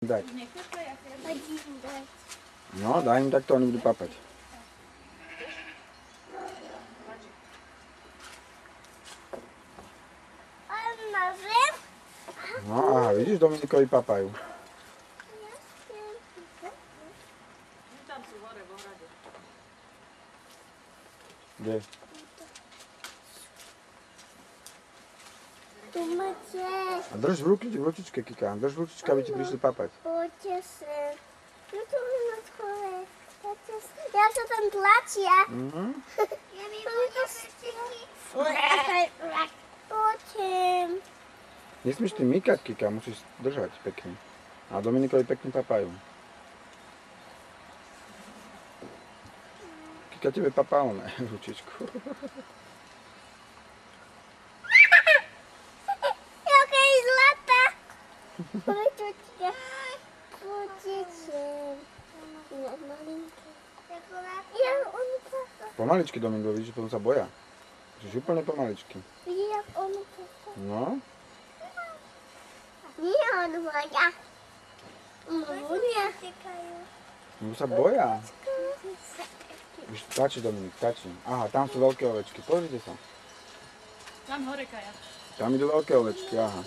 Dať. Hodím dať. No, daj im takto, oni budú papať. No aha, vidíš, Dominikovi papajú. Tam sú hore v ohrade. Kde? Tu máte. A drž v ručičke, Kika, drž v ručičke, aby ti prišli papať. Poďte sem. No tu na skole. Ja sa tam tlačia. Ja mi Poďte. Nesmieš ty mykať, Kika, musíš držať pekne. A Dominikovi pekne papajú. Kika tebe papá oné ručičku. Jaká je zlatá. Poďte. Poďte. Ja malinké. Ja, on papa. Pomaličky, Domingo, vidíš, potom sa boja. Čiže úplne pomaličky. Vidíš, jak on papa. No. Nie, on voľa. Voľa. No sa boja. Už tlačí, Dominik, tlačí. Aha, tam sú veľké ovečky, pozrite sa. Tam hore, Kaja. Tam idú veľké ovečky, aha.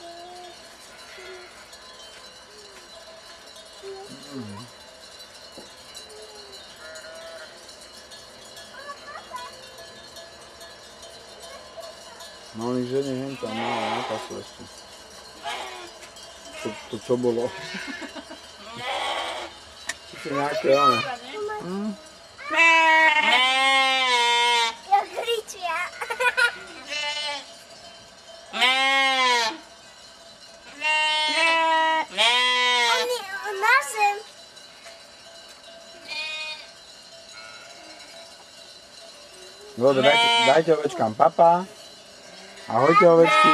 No oni žene hentam, no napasú ešte. To čo bolo? To sú nejaké, ale... Ja kričia. Oni na zem. Dobre, dajte ovečkám papa. Ahojte ovečky.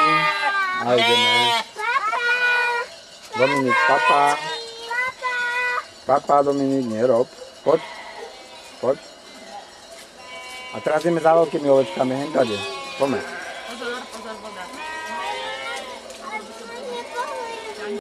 A ideme. Dominik, papa. Papa, Dominik, nerob. Poď. Poď. A teraz ideme za veľkými ovečkami, hen tady. Poďme. Pozor, pozor, voda.